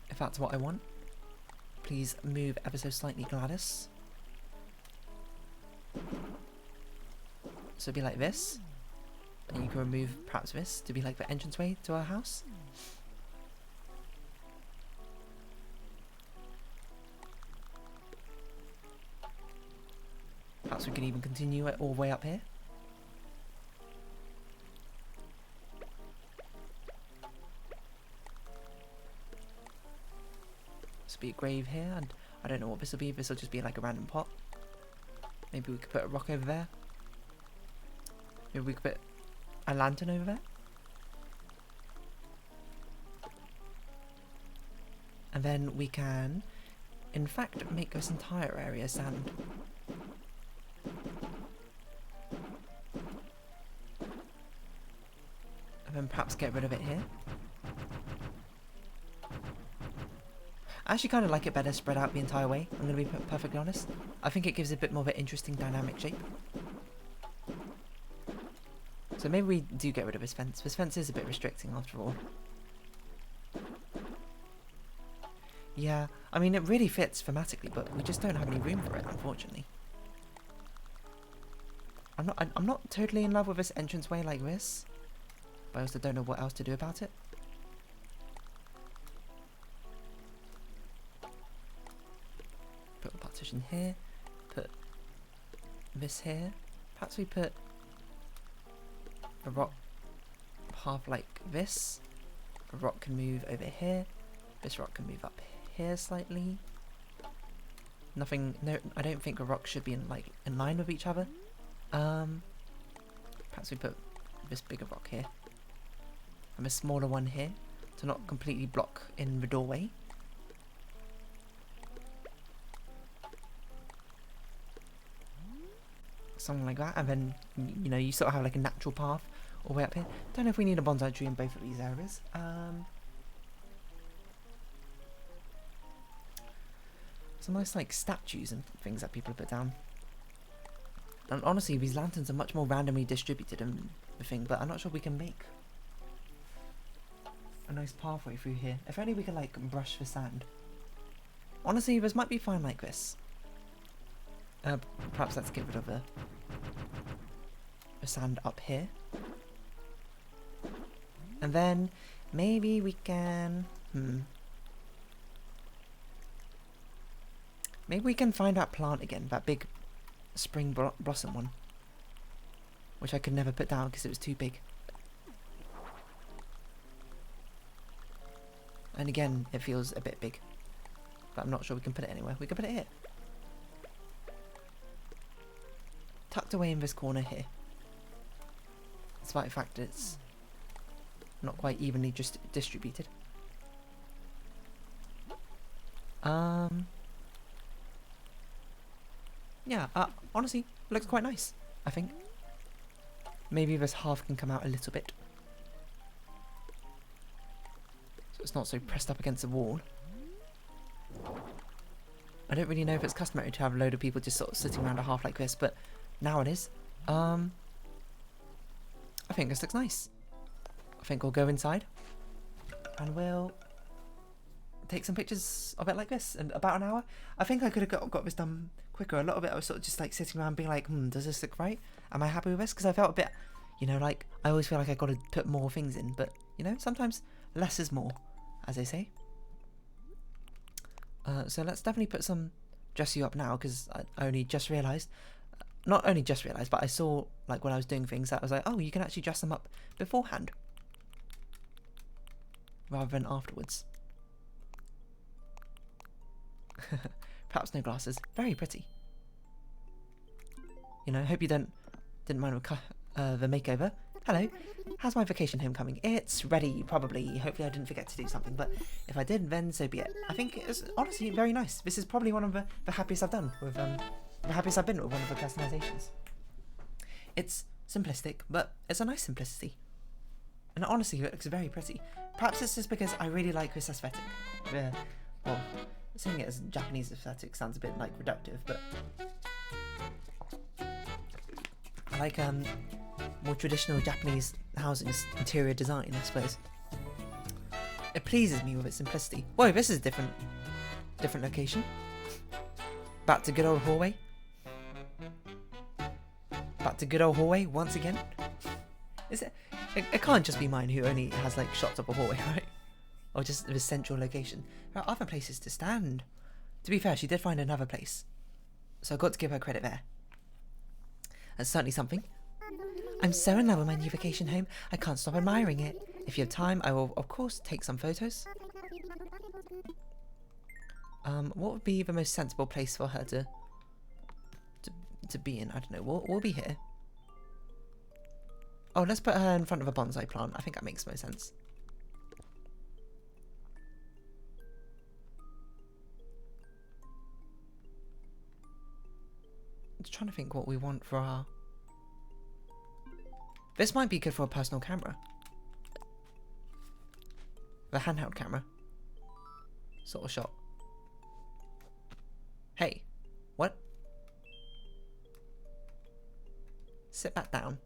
if that's what I want. Please move ever so slightly, Gladys. So it'd be like this. And you can remove perhaps this to be like the entranceway to our house. Perhaps we could even continue it all the way up here. This will be a grave here, and I don't know what this will be. This will just be like a random pot. Maybe we could put a rock over there. Maybe we could put a lantern over there. And then we can, in fact, make this entire area sand. And then perhaps get rid of it here. I actually kind of like it better spread out the entire way, I'm going to be perfectly honest. I think it gives a bit more of an interesting dynamic shape. So maybe we do get rid of this fence. This fence is a bit restricting after all. Yeah, I mean it really fits thematically, but we just don't have any room for it, unfortunately. I'm not totally in love with this entranceway like this, but I also don't know what else to do about it. Put a partition here, put this here. Perhaps we put a rock half like this. A rock can move over here. This rock can move up here slightly. Nothing, no, I don't think a rock should be in line with each other. Perhaps we put this bigger rock here. And a smaller one here to not completely block in the doorway. Something like that, and then, you know, you sort of have like a natural path all the way up here. Don't know if we need a bonsai tree in both of these areas. Some nice like statues and things that people have put down. And honestly, these lanterns are much more randomly distributed than the thing, but I'm not sure we can make a nice pathway through here. If only we could like brush the sand. Honestly, this might be fine like this. Perhaps let's get rid of the sand up here. And then maybe we can... Maybe we can find that plant again, that big spring blossom one. Which I could never put down because it was too big. And again, it feels a bit big. But I'm not sure we can put it anywhere. We can put it here. Tucked away in this corner here. Despite the fact that it's not quite evenly just distributed. Yeah, honestly, looks quite nice, I think. Maybe this half can come out a little bit. So it's not so pressed up against the wall. I don't really know if it's customary to have a load of people just sort of sitting around a half like this, but now it is. I think this looks nice. I think we'll go inside and we'll take some pictures of it like this in about an hour. I think I could have got this done quicker. A lot of it I was sort of just like sitting around being like, does this look right? Am I happy with this? Because I felt a bit, you know, like I always feel like I got to put more things in, but you know, sometimes less is more, as they say. So let's definitely put some dress you up now, because I only just realised, not only just realised, but I saw like when I was doing things that I was like, oh, you can actually dress them up beforehand rather than afterwards. Perhaps no glasses. Very pretty. You know, hope you didn't mind the makeover. Hello. How's my vacation home coming? It's ready, probably. Hopefully I didn't forget to do something, but if I did, then so be it. I think it's honestly very nice. This is probably one of the happiest I've done with, the happiest I've been with one of the personalizations. It's simplistic, but it's a nice simplicity. And honestly, it looks very pretty. Perhaps it's just because I really like this aesthetic. Well, saying it as Japanese aesthetic sounds a bit like reductive, but I like more traditional Japanese housing's interior design, I suppose. It pleases me with its simplicity. Whoa, this is a different location. Back to good old hallway. Back to good old hallway once again. Is it? It can't just be mine who only has like shots of a hallway, right? Or just the central location. There are other places to stand. To be fair, she did find another place, so I've got to give her credit there. That's certainly something. I'm so in love with my new vacation home, I can't stop admiring it. If you have time, I will of course take some photos. What would be the most sensible place for her to be in? I don't know. We'll be here. Oh, let's put her in front of a bonsai plant. I think that makes most sense. I'm just trying to think what we want for our... This might be good for a personal camera. The handheld camera. Sort of shot. Hey. What? Sit back down.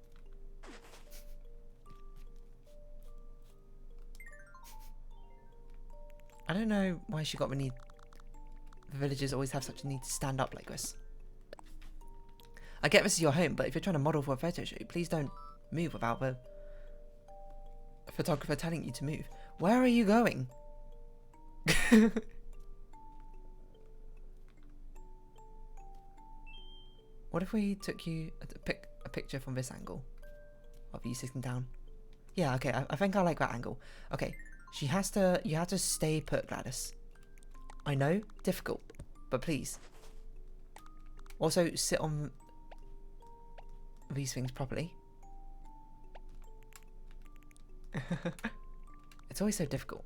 I don't know why she got the need. The villagers always have such a need to stand up like this. I get this is your home, but if you're trying to model for a photo shoot, please don't move without the photographer telling you to move. Where are you going? What if we took you a picture from this angle of you sitting down? Yeah, okay, I think I like that angle. Okay, you have to stay put, Gladys. I know, difficult, but please. Also, sit on these things properly. It's always so difficult.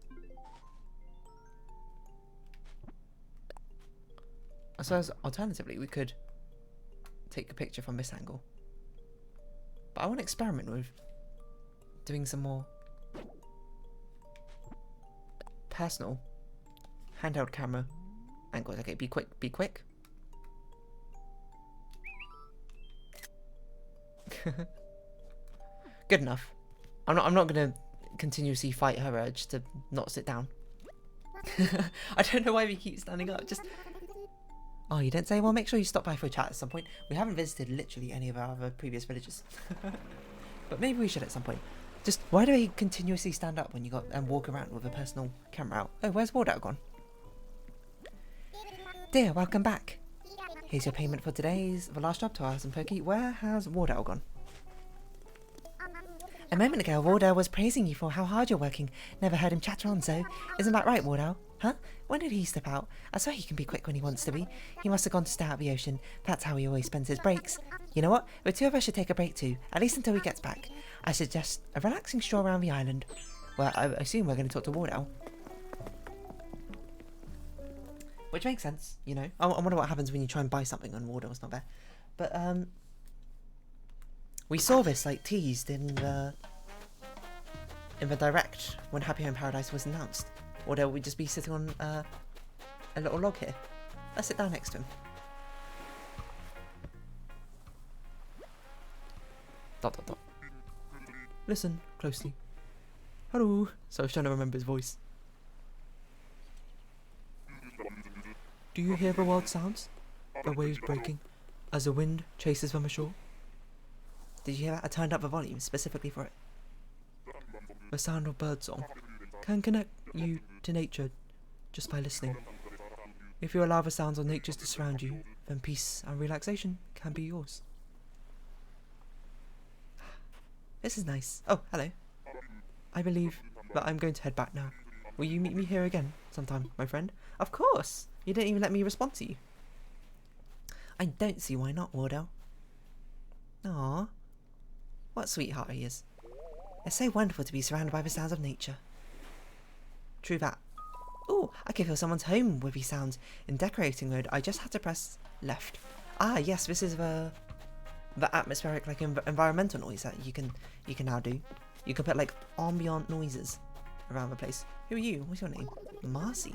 I suppose, alternatively, we could take a picture from this angle. But I want to experiment with doing some more personal handheld camera angles. Okay, be quick, be quick. Good enough. I'm not gonna continuously fight her urge to not sit down. I don't know why we keep standing up. Just oh, you didn't say? Well, make sure you stop by for a chat at some point. We haven't visited literally any of our other previous villages, but maybe we should at some point. Just why do we continuously stand up when you got and walk around with a personal camera out? Oh, where's Wardell gone? Dear, welcome back. Here's your payment for the last job to ours and Pokey. Where has Wardell gone? A moment ago, Wardell was praising you for how hard you're working. Never heard him chatter on so. Isn't that right, Wardell? Huh? When did he step out? I swear he can be quick when he wants to be. He must have gone to stare at the ocean. That's how he always spends his breaks. You know what? The two of us should take a break too, at least until he gets back. I suggest a relaxing stroll around the island. Well, I assume we're going to talk to Wardell. Which makes sense, you know. I wonder what happens when you try and buy something and Wardell's not there. But, we saw this, like, teased in the direct when Happy Home Paradise was announced. Wardell would just be sitting on a little log here. Let's sit down next to him. Dot dot dot. Listen closely. Hello. So I was trying to remember his voice. Do you hear the wild sounds? The waves breaking as the wind chases them ashore? Did you hear that? I turned up the volume specifically for it. The sound of birdsong can connect you to nature just by listening. If you allow the sounds of nature to surround you, then peace and relaxation can be yours. This is nice. Oh, hello. I believe that I'm going to head back now. Will you meet me here again sometime, my friend? Of course! You didn't even let me respond to you. I don't see why not, Wardo. Aww. What a sweetheart he is. It's so wonderful to be surrounded by the sounds of nature. True that. Ooh, I can feel someone's home with these sounds in decorating mode. I just had to press left. Ah, yes, this is the atmospheric, like, environmental noise that you can now do. You can put, like, ambient noises around the place. Who are you? What's your name? Marcy.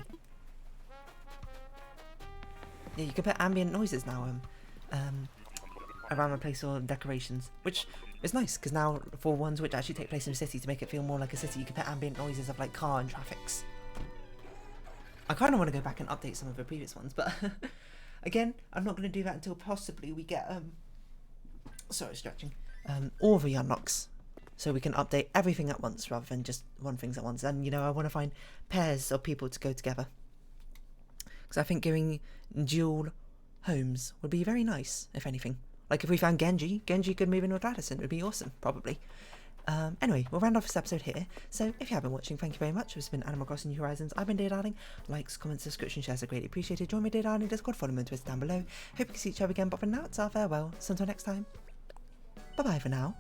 Yeah, you can put ambient noises now around the place or decorations, which is nice because now for ones which actually take place in a city, to make it feel more like a city, you can put ambient noises of, like, car and traffics. I kind of want to go back and update some of the previous ones, but again, I'm not going to do that until possibly we get sorry, stretching, all the unlocks, so we can update everything at once rather than just one thing at once. And, you know, I want to find pairs of people to go together, because I think giving dual homes would be very nice, if anything. Like, if we found Genji could move in with Gladys, and it would be awesome, probably. Anyway, we'll round off this episode here. So, if you have been watching, thank you very much. This has been Animal Crossing New Horizons. I've been Dear Darling. Likes, comments, subscription, shares are greatly appreciated. Join me, Dear Darling, Discord, follow me on Twitter down below. Hope you can see each other again, but for now, it's our farewell. So until next time, bye-bye for now.